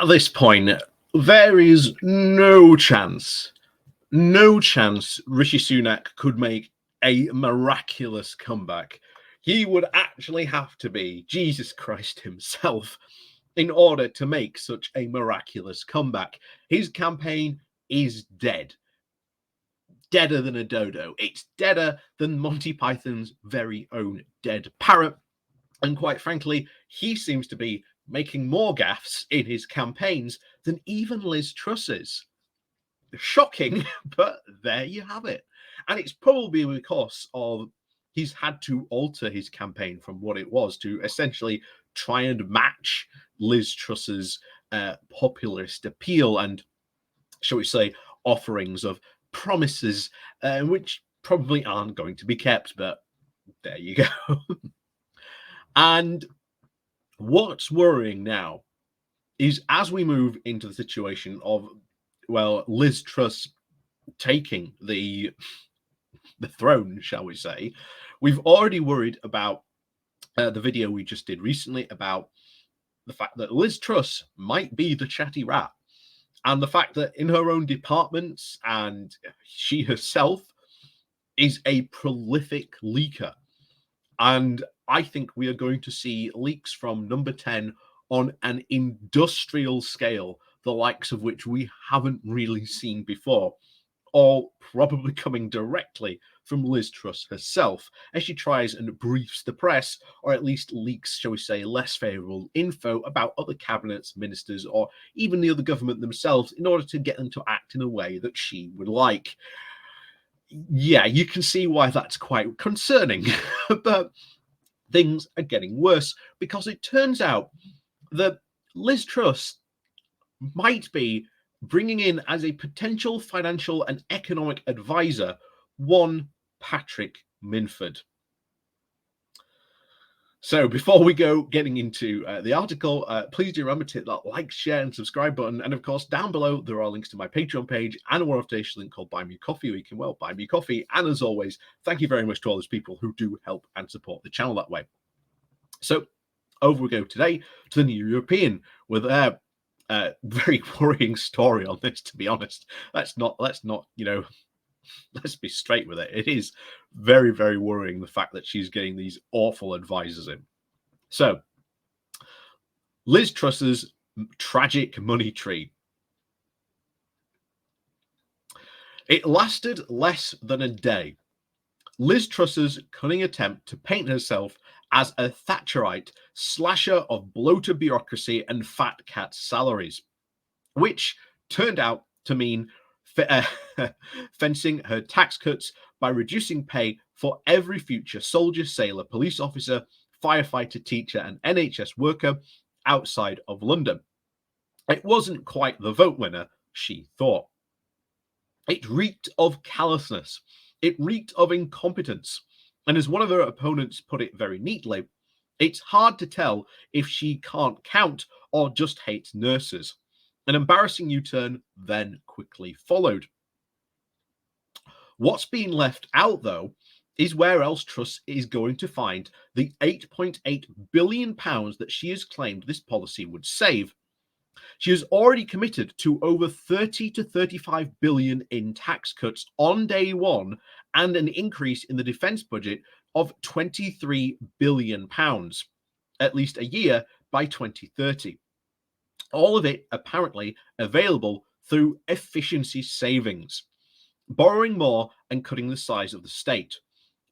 At this point, there is no chance Rishi Sunak could make a miraculous comeback. He would actually have to be Jesus Christ himself in order to make such a miraculous comeback. His campaign is dead. Deader than a dodo. It's deader than Monty Python's very own dead parrot. And quite frankly, he seems to be making more gaffes in his campaigns than even Liz Truss is. Shocking, but there you have it. And it's probably because of he's had to alter his campaign from what it was to essentially try and match Liz Truss's populist appeal and, shall we say, offerings of promises, which probably aren't going to be kept, but there you go. And what's worrying now is as we move into the situation of, well, Liz Truss taking the throne, shall we say, we've already worried about the video we just did recently about the fact that Liz Truss might be the chatty rat, and the fact that in her own departments and she herself is a prolific leaker. And I think we are going to see leaks from number 10 on an industrial scale, the likes of which we haven't really seen before, all probably coming directly from Liz Truss herself as she tries and briefs the press, or at least leaks, shall we say, less favourable info about other cabinets, ministers, or even the other government themselves in order to get them to act in a way that she would like. Yeah, you can see why that's quite concerning. But things are getting worse because it turns out that Liz Truss might be bringing in as a potential financial and economic advisor one Patrick Minford. So before we go getting into the article, please do remember to hit that like, share, and subscribe button. And of course, down below, there are links to my Patreon page and a one-off link called Buy Me Coffee, where you can, well, buy me coffee. And as always, thank you very much to all those people who do help and support the channel that way. So over we go today to the New European with a very worrying story on this, to be honest. Let's not, let's be straight with it. It is very, very worrying, the fact that she's getting these awful advisors in. So, Liz Truss's tragic money tree. It lasted less than a day. Liz Truss's cunning attempt to paint herself as a Thatcherite slasher of bloated bureaucracy and fat cat salaries, which turned out to mean fencing her tax cuts by reducing pay for every future soldier, sailor, police officer, firefighter, teacher, and NHS worker outside of London. It wasn't quite the vote winner she thought. It reeked of callousness. It reeked of incompetence. And as one of her opponents put it very neatly, it's hard to tell if she can't count or just hates nurses. An embarrassing U-turn then quickly followed. What's been left out, though, is where else Truss is going to find the £8.8 billion that she has claimed this policy would save. She has already committed to over 30 to 35 billion in tax cuts on day one and an increase in the defence budget of £23 billion, at least a year by 2030. All of it apparently available through efficiency savings, borrowing more and cutting the size of the state,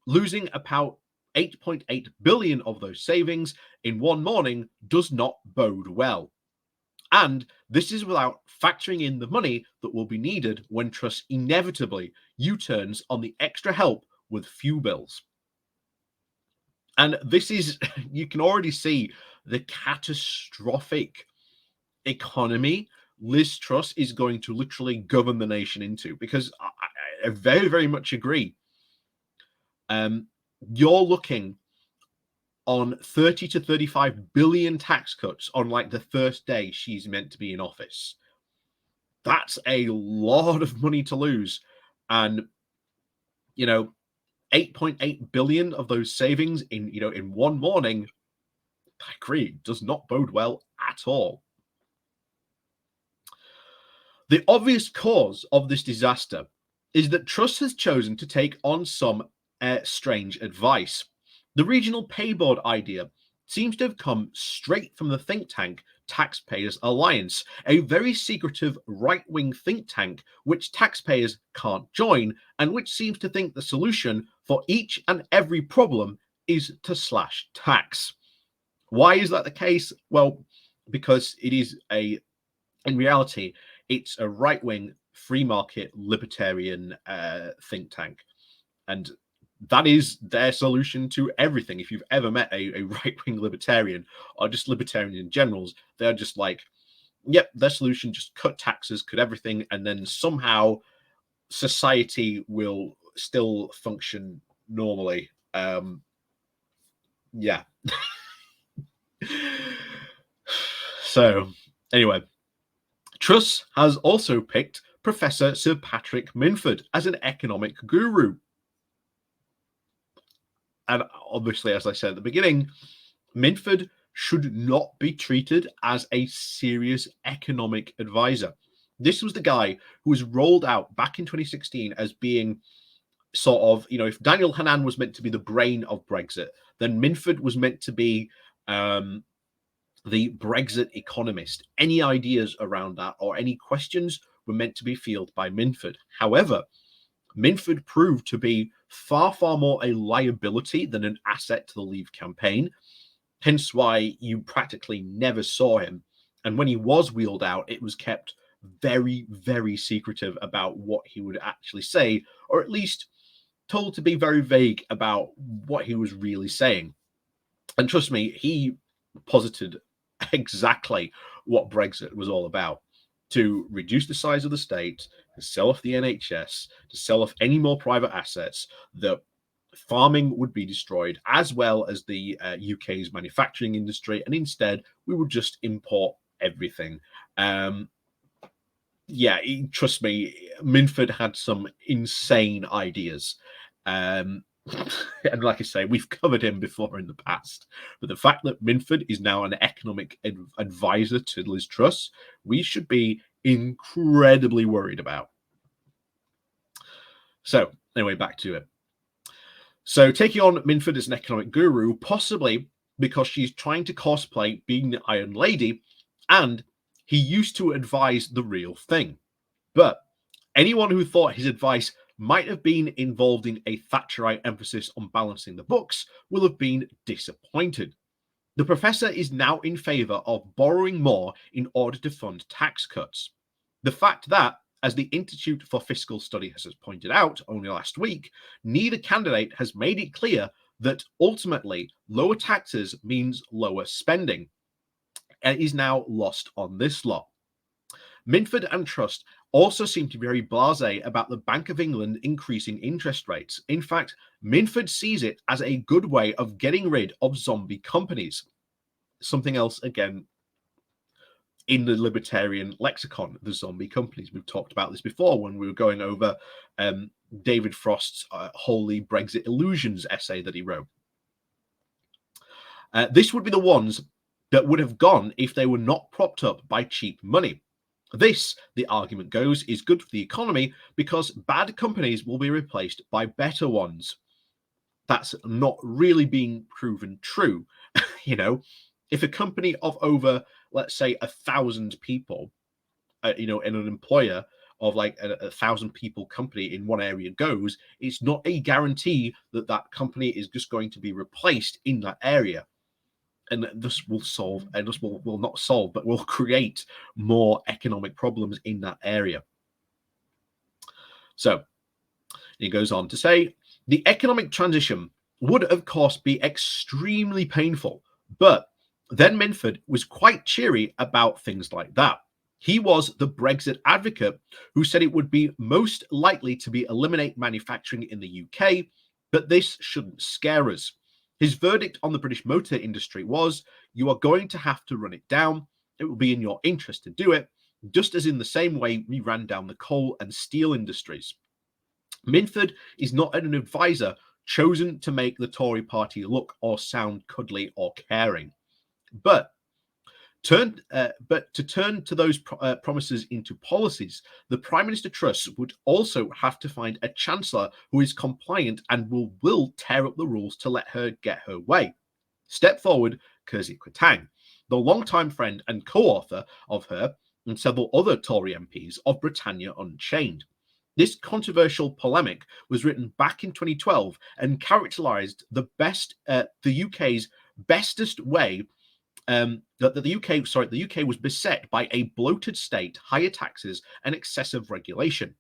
losing about 8.8 billion of those savings in one morning does not bode well. And this is without factoring in the money that will be needed when Truss inevitably U-turns on the extra help with fuel bills. And this is, you can already see the catastrophic economy Liz Truss is going to literally govern the nation into, because I very, very much agree. You're looking on 30 to 35 billion tax cuts on like the first day she's meant to be in office. That's a lot of money to lose. And, 8.8 billion of those savings in one morning, I agree, does not bode well at all. The obvious cause of this disaster is that Truss has chosen to take on some strange advice. The regional pay board idea seems to have come straight from the think tank Taxpayers Alliance, a very secretive right-wing think tank which taxpayers can't join and which seems to think the solution for each and every problem is to slash tax. Why is that the case? Well, because it is in reality, it's a right-wing free market libertarian think tank. And that is their solution to everything. If you've ever met a right-wing libertarian or just libertarian in generals, they're just like, yep, their solution, just cut taxes, cut everything, and then somehow society will still function normally. Yeah. So, anyway, Truss has also picked Professor Sir Patrick Minford as an economic guru. And obviously, as I said at the beginning, Minford should not be treated as a serious economic advisor. This was the guy who was rolled out back in 2016 as being sort of, if Daniel Hannan was meant to be the brain of Brexit, then Minford was meant to be the Brexit economist. Any ideas around that or any questions were meant to be fielded by Minford. However, Minford proved to be far, far more a liability than an asset to the Leave campaign, hence why you practically never saw him. And when he was wheeled out, it was kept very, very secretive about what he would actually say, or at least told to be very vague about what he was really saying. And trust me, he posited exactly what Brexit was all about: to reduce the size of the state, to sell off the NHS, to sell off any more private assets, that farming would be destroyed, as well as the UK's manufacturing industry, and instead we would just import everything. Trust me, Minford had some insane ideas. And like I say, we've covered him before in the past. But the fact that Minford is now an economic advisor to Liz Truss, we should be incredibly worried about. So, anyway, back to it. So, taking on Minford as an economic guru, possibly because she's trying to cosplay being the Iron Lady, and he used to advise the real thing. But anyone who thought his advice might have been involved in a Thatcherite emphasis on balancing the books will have been disappointed. The professor is now in favour of borrowing more in order to fund tax cuts. The fact that, as the Institute for Fiscal Study has pointed out only last week, neither candidate has made it clear that ultimately lower taxes means lower spending, is now lost on this lot. Minford and Truss also seem to be very blasé about the Bank of England increasing interest rates. In fact, Minford sees it as a good way of getting rid of zombie companies. Something else, again, in the libertarian lexicon, the zombie companies. We've talked about this before when we were going over David Frost's Holy Brexit Illusions essay that he wrote. This would be the ones that would have gone if they were not propped up by cheap money. This, the argument goes, is good for the economy because bad companies will be replaced by better ones. That's not really being proven true. If a company of over, let's say, 1,000 people, in an employer of like a 1,000 people company in one area goes, it's not a guarantee that that company is just going to be replaced in that area. And this will solve, and this will not solve, but will create more economic problems in that area. So he goes on to say, the economic transition would, of course, be extremely painful, but then Minford was quite cheery about things like that. He was the Brexit advocate who said it would be most likely to be eliminate manufacturing in the UK, but this shouldn't scare us. His verdict on the British motor industry was, you are going to have to run it down. It will be in your interest to do it, just as in the same way we ran down the coal and steel industries. Minford is not an advisor chosen to make the Tory party look or sound cuddly or caring. But But to turn to those promises into policies, the Prime Minister Truss would also have to find a Chancellor who is compliant and will tear up the rules to let her get her way. Step forward, Kersey Quatang, the longtime friend and co-author of her and several other Tory MPs of Britannia Unchained. This controversial polemic was written back in 2012 and characterised the UK's bestest way that the UK was beset by a bloated state, higher taxes, and excessive regulation.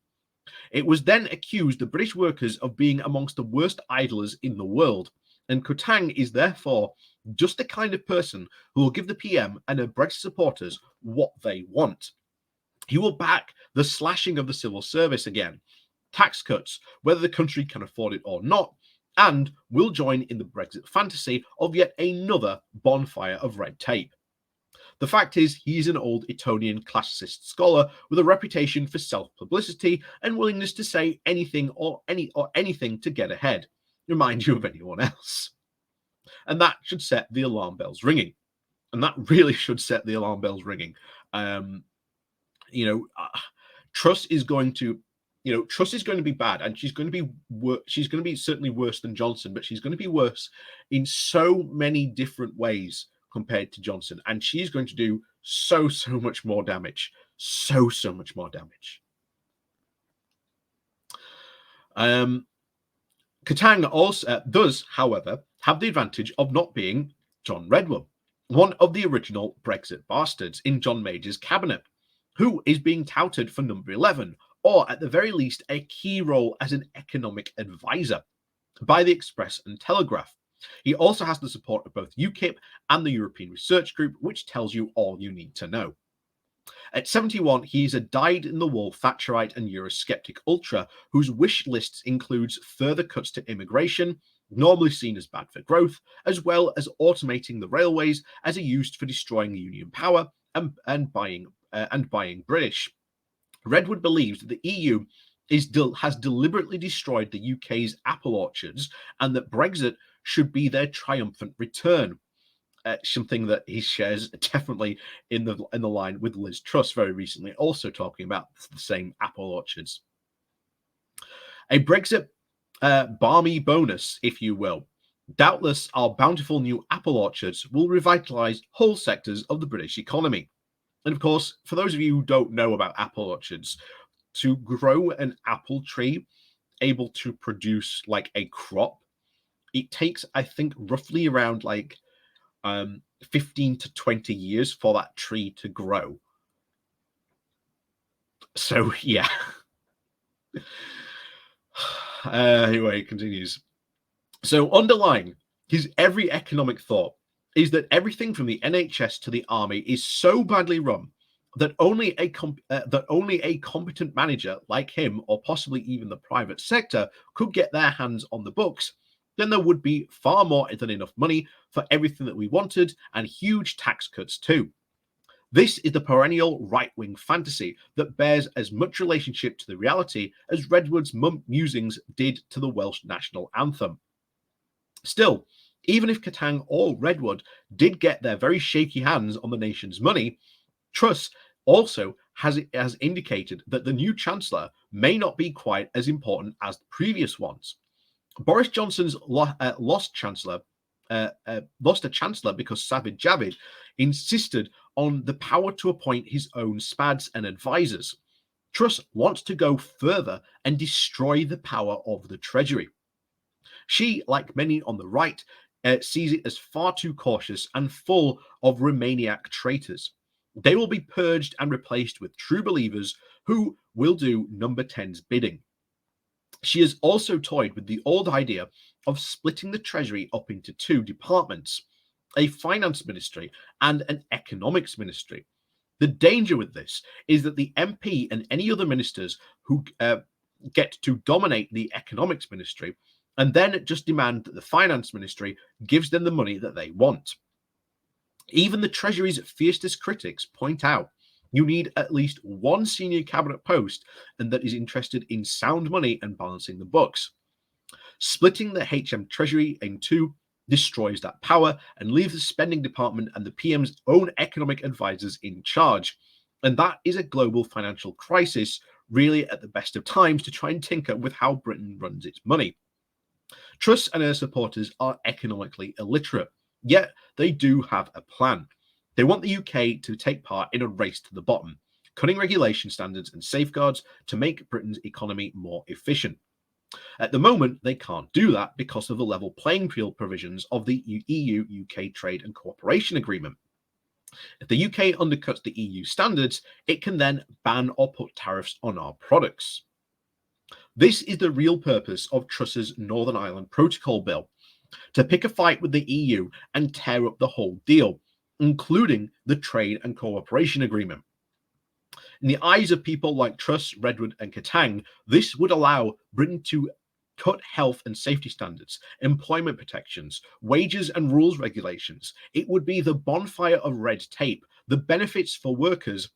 It was then accused the British workers of being amongst the worst idlers in the world, and Kutang is therefore just the kind of person who will give the PM and her Brexit supporters what they want. He will back the slashing of the civil service again, tax cuts, whether the country can afford it or not, and will join in the Brexit fantasy of yet another bonfire of red tape. The fact is, he's an old Etonian classicist scholar with a reputation for self-publicity and willingness to say anything or anything to get ahead. Remind you of anyone else. And that should set the alarm bells ringing. And that really should set the alarm bells ringing. Truss is going to Truss is going to be bad, and she's going to be certainly worse than Johnson, but she's going to be worse in so many different ways compared to Johnson, and she's going to do so much more damage, so much more damage. Kutang also does, however, have the advantage of not being John Redwood, one of the original Brexit bastards in John Major's cabinet, who is being touted for number 11, or at the very least a key role as an economic advisor by the Express and Telegraph. He also has the support of both UKIP and the European Research Group, which tells you all you need to know. At 71, he is a dyed-in-the-wool Thatcherite and Eurosceptic ultra whose wish lists includes further cuts to immigration, normally seen as bad for growth, as well as automating the railways as a used for destroying union power and buying British. Redwood believes that the EU has deliberately destroyed the UK's apple orchards and that Brexit should be their triumphant return. Something that he shares definitely in the line with Liz Truss very recently, also talking about the same apple orchards. A Brexit balmy bonus, if you will. Doubtless, our bountiful new apple orchards will revitalise whole sectors of the British economy. And of course, for those of you who don't know about apple orchards, to grow an apple tree able to produce like a crop, it takes, I think, roughly around 15 to 20 years for that tree to grow. So, yeah. Anyway, it continues. So, underlying his every economic thought is that everything from the NHS to the army is so badly run that only a competent manager like him, or possibly even the private sector, could get their hands on the books. Then there would be far more than enough money for everything that we wanted, and huge tax cuts too. This is the perennial right-wing fantasy that bears as much relationship to the reality as Redwood's musings did to the Welsh national anthem. Still, even if Kutang or Redwood did get their very shaky hands on the nation's money, Truss also has indicated that the new Chancellor may not be quite as important as the previous ones. Boris Johnson's lost a Chancellor because Sajid Javid insisted on the power to appoint his own spads and advisors. Truss wants to go further and destroy the power of the Treasury. She, like many on the right, sees it as far too cautious and full of Remainiac traitors. They will be purged and replaced with true believers who will do number 10's bidding. She has also toyed with the old idea of splitting the Treasury up into two departments, a finance ministry and an economics ministry. The danger with this is that the MP and any other ministers who get to dominate the economics ministry and then just demand that the finance ministry gives them the money that they want. Even the Treasury's fiercest critics point out you need at least one senior cabinet post and that is interested in sound money and balancing the books. Splitting the HM Treasury in two destroys that power and leaves the spending department and the PM's own economic advisors in charge. And that is a global financial crisis, really at the best of times, to try and tinker with how Britain runs its money. Truss and her supporters are economically illiterate, yet they do have a plan. They want the UK to take part in a race to the bottom, cutting regulation standards and safeguards to make Britain's economy more efficient. At the moment, they can't do that because of the level playing field provisions of the EU-UK Trade and Cooperation Agreement. If the UK undercuts the EU standards, it can then ban or put tariffs on our products. This is the real purpose of Truss's Northern Ireland Protocol Bill, to pick a fight with the EU and tear up the whole deal, including the Trade and Cooperation Agreement. In the eyes of people like Truss, Redwood, and Katang, this would allow Britain to cut health and safety standards, employment protections, wages and rules regulations. It would be the bonfire of red tape, the benefits for workers,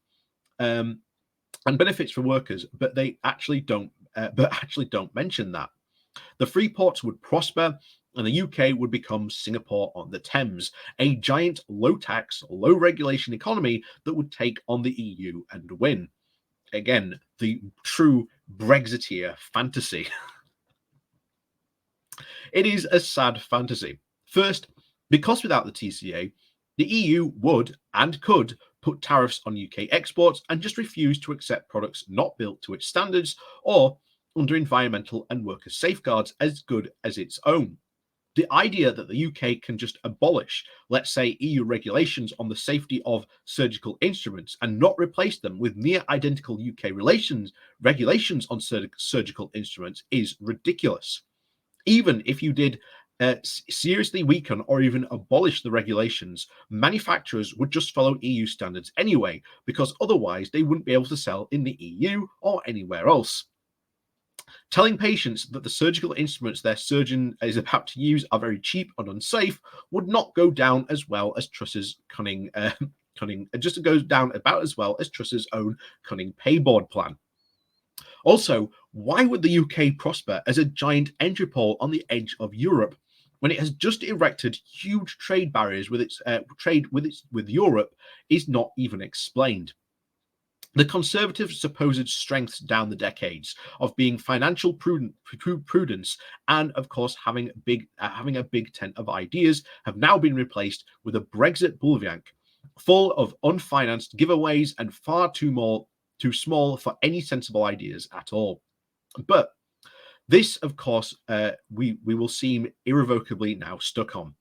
and benefits for workers, but they actually don't. Don't mention that. The free ports would prosper, and the UK would become Singapore on the Thames, a giant low-tax, low-regulation economy that would take on the EU and win. Again, the true Brexiteer fantasy. It is a sad fantasy. First, because without the TCA, the EU would and could put tariffs on UK exports and just refuse to accept products not built to its standards or under environmental and worker safeguards as good as its own. The idea that the UK can just abolish, let's say, EU regulations on the safety of surgical instruments and not replace them with near identical UK regulations on surgical instruments is ridiculous. Even if you did seriously weaken or even abolish the regulations, manufacturers would just follow EU standards anyway, because otherwise they wouldn't be able to sell in the EU or anywhere else. Telling patients that the surgical instruments their surgeon is about to use are very cheap and unsafe would not go down as well as Truss's cunning, just goes down about as well as Truss's own cunning pay board plan. Also, why would the UK prosper as a giant entry pole on the edge of Europe when it has just erected huge trade barriers with its trade with Europe is not even explained. The Conservatives' supposed strengths down the decades of being financial prudence and, of course, having a big tent of ideas have now been replaced with a Brexit bullyank full of unfinanced giveaways and far too small for any sensible ideas at all. But this, of course, we will seem irrevocably now stuck on.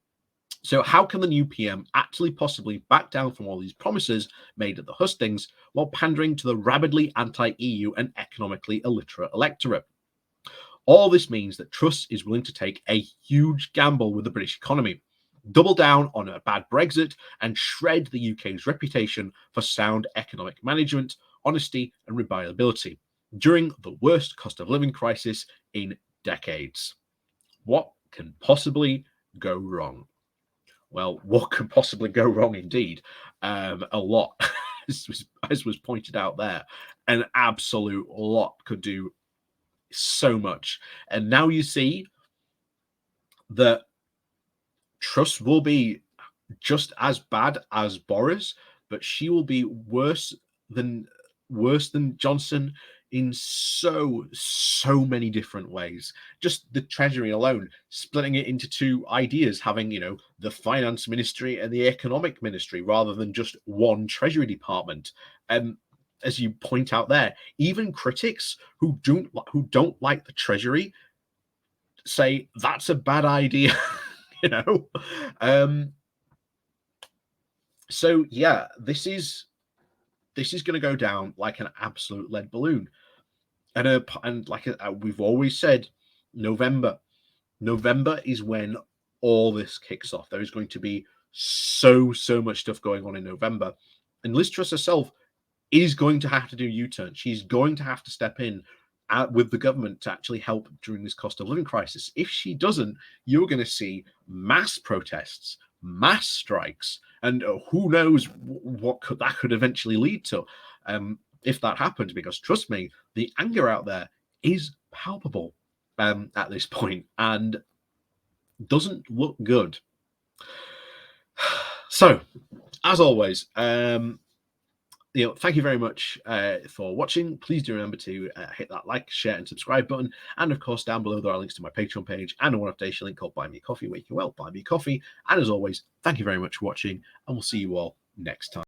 So how can the new PM actually possibly back down from all these promises made at the hustings while pandering to the rabidly anti-EU and economically illiterate electorate? All this means that Truss is willing to take a huge gamble with the British economy, double down on a bad Brexit, and shred the UK's reputation for sound economic management, honesty, and reliability during the worst cost of living crisis in decades. What can possibly go wrong? Well, what could possibly go wrong indeed? A lot, as was pointed out there. An absolute lot could do so much. And now you see that Truss will be just as bad as Boris, but she will be worse than Johnson in so many different ways. Just the Treasury alone, splitting it into two ideas, having the Finance Ministry and the Economic Ministry rather than just one Treasury department. As you point out there, even critics who don't like the Treasury say that's a bad idea. So yeah, this is going to go down like an absolute lead balloon. And like we've always said, November is when all this kicks off. There is going to be so much stuff going on in November, and Liz Truss herself is going to have to do U-turn. She's going to have to step in with the government to actually help during this cost of living crisis. If she doesn't, you're going to see mass protests, mass strikes, and who knows what that could eventually lead to. If that happens, because trust me, the anger out there is palpable at this point and doesn't look good. So, as always, thank you very much for watching. Please do remember to hit that like, share, and subscribe button. And of course, down below there are links to my Patreon page and a one-off donation link called Buy Me a Coffee, where you can buy me a coffee. And as always, thank you very much for watching, and we'll see you all next time.